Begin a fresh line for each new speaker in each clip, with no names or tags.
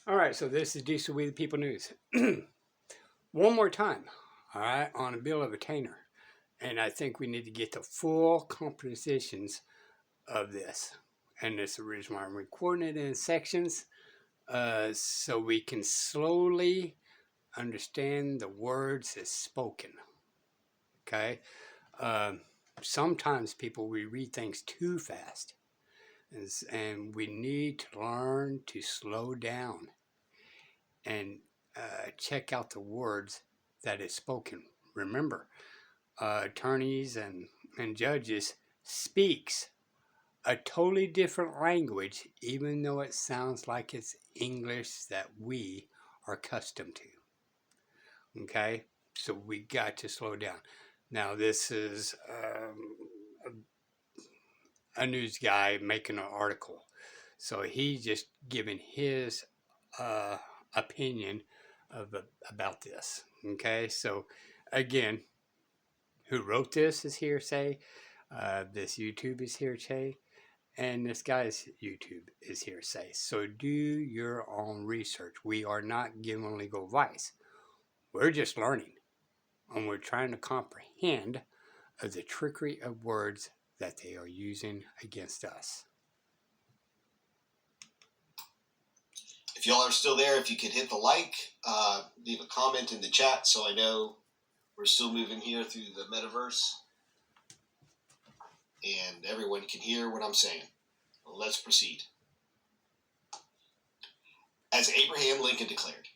All right, so this is Diesel We the People News. One more time, all right, on a bill of attainder. And I think we need to get the full compositions of this. And that's the reason why I'm recording it in sections so we can slowly understand the words as spoken. Okay? Um, Sometimes people, we read things too fast. And we need to learn to slow down and check out the words that is spoken. Remember, attorneys and judges speaks a totally different language, even though it sounds like it's English that we are accustomed to. Okay, so we got to slow down. Now, this is a news guy making an article, so he's just giving his opinion about this. Okay, so again, who wrote this is hearsay. This YouTube is hearsay, and this guy's YouTube is hearsay. So do your own research. We are not giving legal advice. We're just learning, and we're trying to comprehend the trickery of words that they are using against us.
If y'all are still there, if you could hit the like, leave a comment in the chat so I know we're still moving here through the metaverse and everyone can hear what I'm saying. Let's proceed. As Abraham Lincoln declared,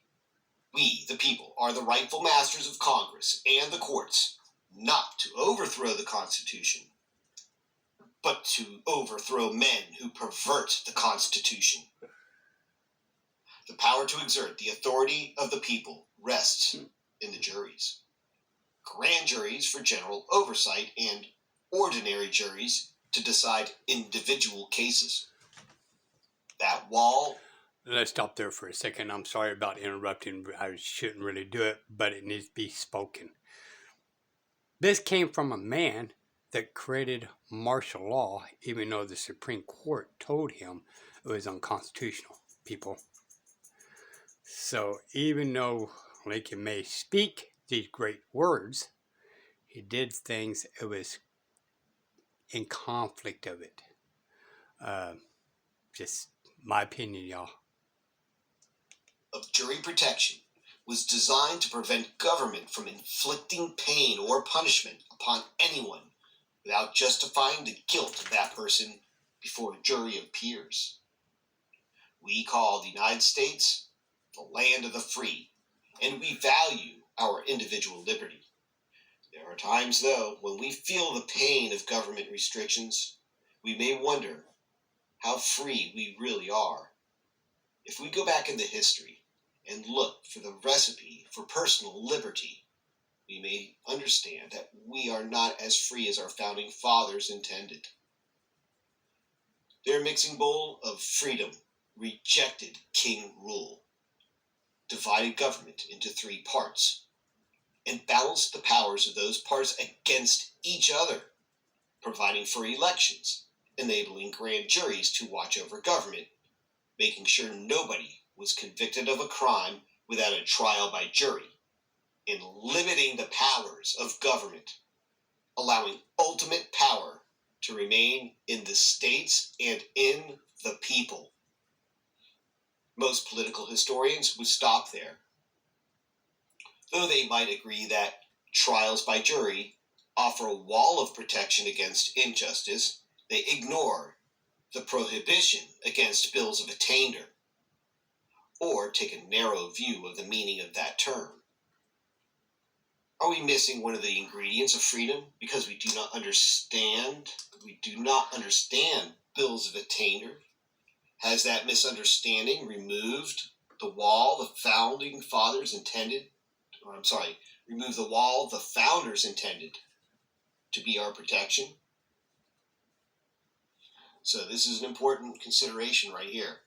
we, the people, are the rightful masters of Congress and the courts, not to overthrow the Constitution, but to overthrow men who pervert the Constitution. The power to exert the authority of the people rests in the juries. Grand juries for general oversight and ordinary juries to decide individual cases. That wall...
Let's stop there for a second. I'm sorry about interrupting. I shouldn't really do it, but it needs to be spoken. This came from a man that created martial law, even though the Supreme Court told him it was unconstitutional, people. So even though Lincoln may speak these great words, he did things it was in conflict of it. Just my opinion, y'all.
Of jury protection was designed to prevent government from inflicting pain or punishment upon anyone without justifying the guilt of that person before a jury of peers. We call the United States the land of the free, and we value our individual liberty. There are times, though, when we feel the pain of government restrictions, we may wonder how free we really are. If we go back into history and look for the recipe for personal liberty, we may understand that we are not as free as our founding fathers intended. Their mixing bowl of freedom rejected king rule, divided government into three parts, and balanced the powers of those parts against each other, providing for elections, enabling grand juries to watch over government, making sure nobody was convicted of a crime without a trial by jury, and limiting the powers of government, allowing ultimate power to remain in the states and in the people. Most political historians would stop there, though they might agree that trials by jury offer a wall of protection against injustice. They ignore the prohibition against bills of attainder, or take a narrow view of the meaning of that term. Are we missing one of the ingredients of freedom because we do not understand bills of attainder? Has that misunderstanding removed the wall the founding fathers intended? Remove the wall the founders intended to be our protection? So this is an important consideration right here.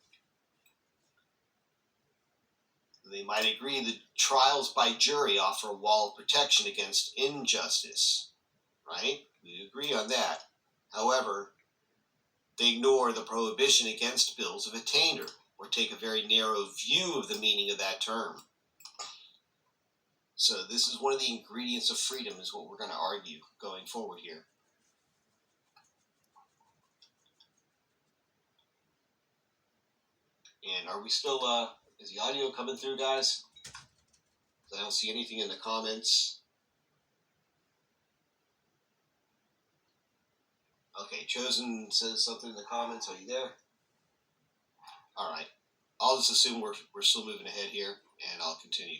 They might agree that trials by jury offer a wall of protection against injustice, right? We agree on that. However, they ignore the prohibition against bills of attainder, or take a very narrow view of the meaning of that term. So this is one of the ingredients of freedom, is what we're going to argue going forward here. And are we still, is the audio coming through, guys? I don't see anything in the comments. Okay, Chosen says something in the comments. Are you there? All right. I'll just assume we're still moving ahead here, and I'll continue.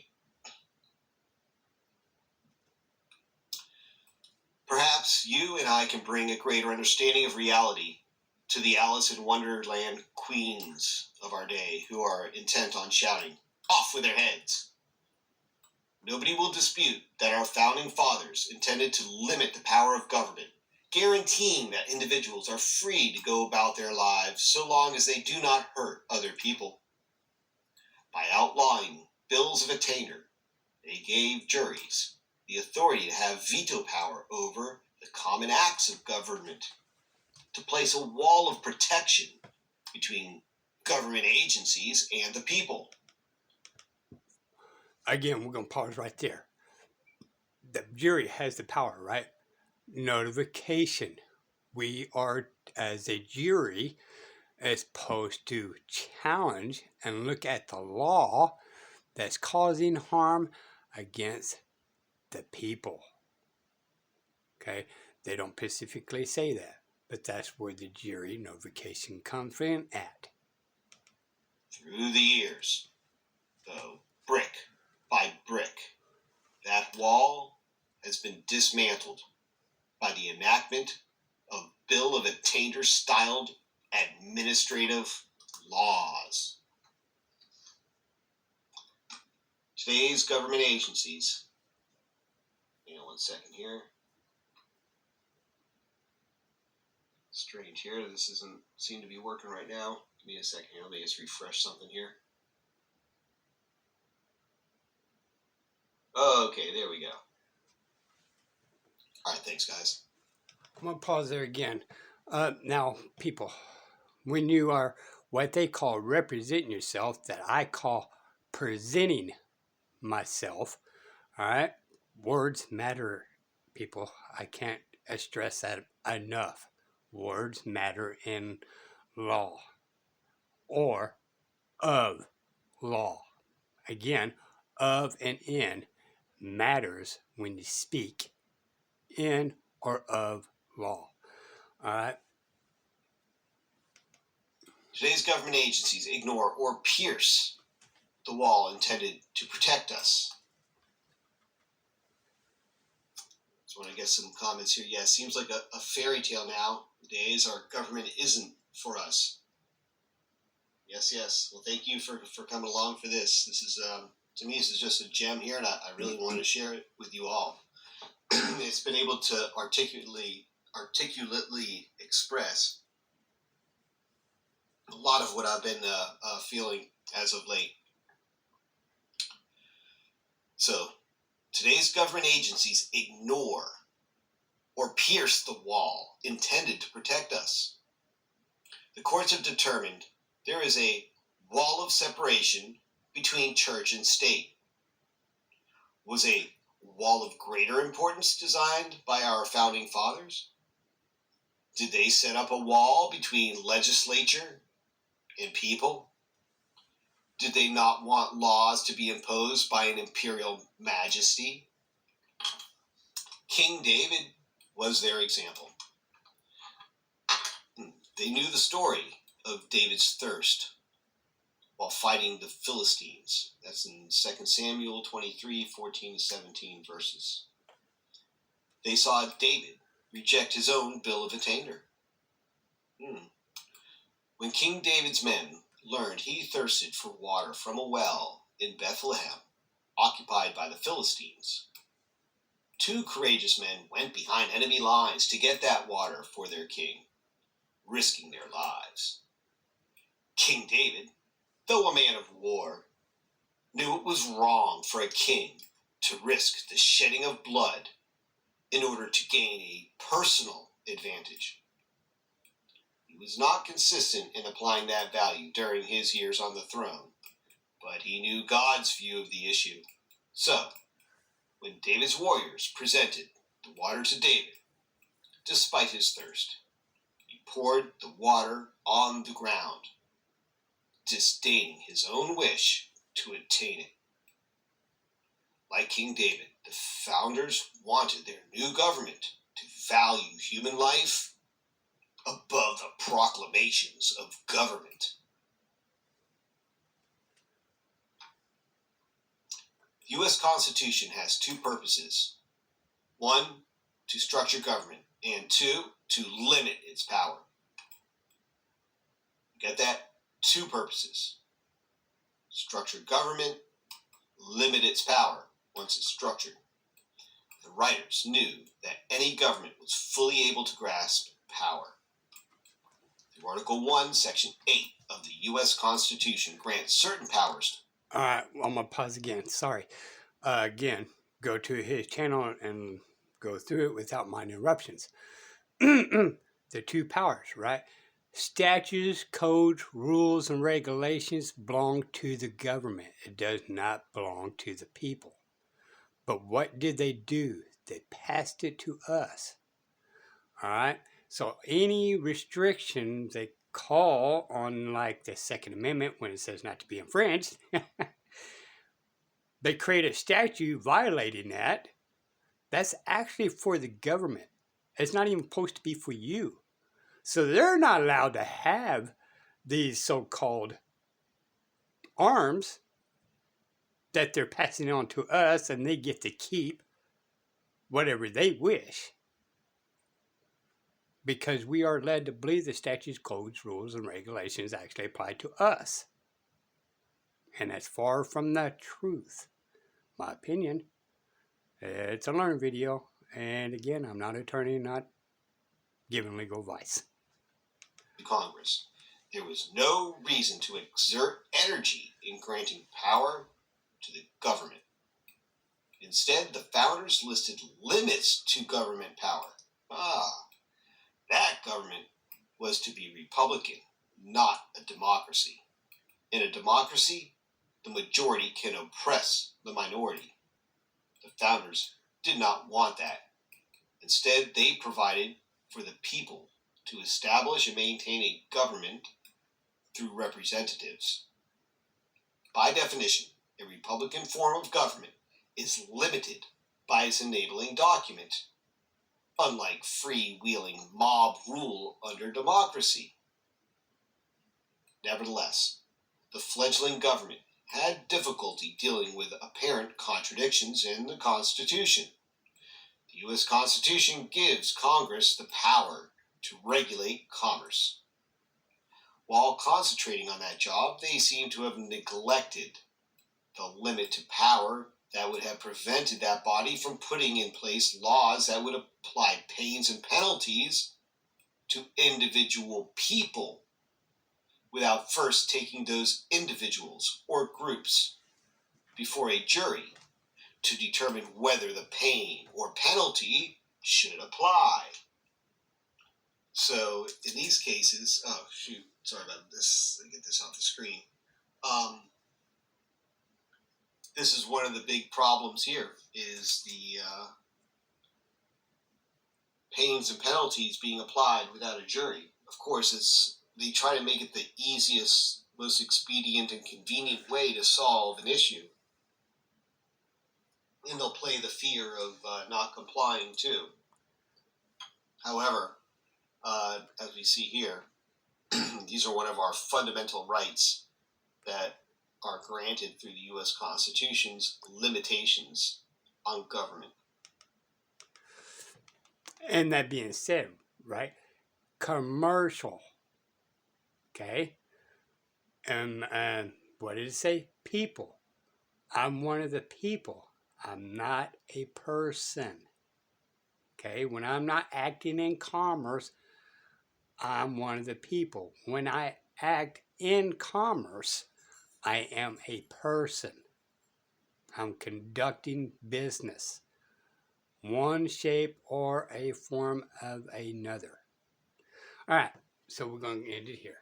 Perhaps you and I can bring a greater understanding of reality to the Alice in Wonderland queens of our day, who are intent on shouting, "Off with their heads!" Nobody will dispute that our founding fathers intended to limit the power of government, guaranteeing that individuals are free to go about their lives so long as they do not hurt other people. By outlawing bills of attainder, they gave juries the authority to have veto power over the common acts of government, to place a wall of protection between government agencies and the people.
Again, we're going to pause right there. The jury has the power, right? Notification. We are, as a jury, as supposed to challenge and look at the law that's causing harm against the people. Okay? They don't specifically say that, but that's where the jury notification comes in at.
Through the years, though, brick by brick, that wall has been dismantled by the enactment of Bill of Attainder styled administrative laws. Today's government agencies, hang on one second here. Strange here, this doesn't seem to be working right now. Give me a second here, let me just refresh something here. Okay, there we go. All right, thanks, guys.
I'm going to pause there again. Now, people, when you are what they call representing yourself, that I call presenting myself, all right, words matter, people. I can't stress that enough. Words matter in law or of law. Again, of and in matters when you speak in or of law. All right.
Today's government agencies ignore or pierce the wall intended to protect us. Just want to get some comments here. Yeah, seems like a fairy tale nowadays. Our government isn't for us. Yes. Well, thank you for coming along for this. This is, to me, this is just a gem here, and I really wanted to share it with you all. It's been able to articulately express a lot of what I've been feeling as of late. So, today's government agencies ignore or pierce the wall intended to protect us. The courts have determined there is a wall of separation between church and state. Was a wall of greater importance designed by our founding fathers? Did they set up a wall between legislature and people? Did they not want laws to be imposed by an imperial majesty? King David was their example. They knew the story of David's thirst while fighting the Philistines. That's in 2 Samuel 23, 14 to 17 verses. They saw David reject his own bill of attainder. When King David's men learned he thirsted for water from a well in Bethlehem, occupied by the Philistines, 2 courageous men went behind enemy lines to get that water for their king, risking their lives. King David, though a man of war, knew it was wrong for a king to risk the shedding of blood in order to gain a personal advantage. He was not consistent in applying that value during his years on the throne, but he knew God's view of the issue. So, when David's warriors presented the water to David, despite his thirst, he poured the water on the ground, disdaining his own wish to attain it. Like King David, the founders wanted their new government to value human life above the proclamations of government. The U.S. Constitution has two purposes. One, to structure government, and two, to limit its power. Get that? Two purposes. Structure government, limit its power once it's structured. The writers knew that any government was fully able to grasp power. Through Article 1, Section 8 of the U.S. Constitution grants certain powers.
All right, I'm going to pause again. Sorry. Again, go to his channel and go through it without my interruptions. The two powers, right? Statutes, codes, rules, and regulations belong to the government. It does not belong to the people. But what did they do? They passed it to us. All right? So any restrictions they call on, like the Second Amendment when it says not to be infringed, they create a statute violating that. That's actually for the government. It's not even supposed to be for you. So they're not allowed to have these so-called arms that they're passing on to us, and they get to keep whatever they wish. Because we are led to believe the statutes, codes, rules, and regulations actually apply to us. And that's far from the truth. My opinion. It's a learn video. And again, I'm not an attorney, not giving legal advice.
Congress. There was no reason to exert energy in granting power to the government. Instead, the founders listed limits to government power. That government was to be Republican, not a democracy. In a democracy, the majority can oppress the minority. The founders did not want that. Instead, they provided for the people to establish and maintain a government through representatives. By definition, a Republican form of government is limited by its enabling document, unlike freewheeling mob rule under democracy. Nevertheless, the fledgling government had difficulty dealing with apparent contradictions in the Constitution. The U.S. Constitution gives Congress the power to regulate commerce. While concentrating on that job, they seem to have neglected the limit to power that would have prevented that body from putting in place laws that would apply pains and penalties to individual people without first taking those individuals or groups before a jury to determine whether the pain or penalty should apply. So in these cases, sorry about this. Let me get this off the screen. This is one of the big problems here, is the pains and penalties being applied without a jury. Of course, they try to make it the easiest, most expedient and convenient way to solve an issue. And they'll play the fear of not complying too. However, as we see here, these are one of our fundamental rights that are granted through the U.S. Constitution's limitations on government.
And that being said, right, commercial, okay, and what did it say? People. I'm one of the people. I'm not a person. Okay, when I'm not acting in commerce, I'm one of the people. When I act in commerce, I am a person. I'm conducting business, one shape or a form of another. All right, So we're going to end it here.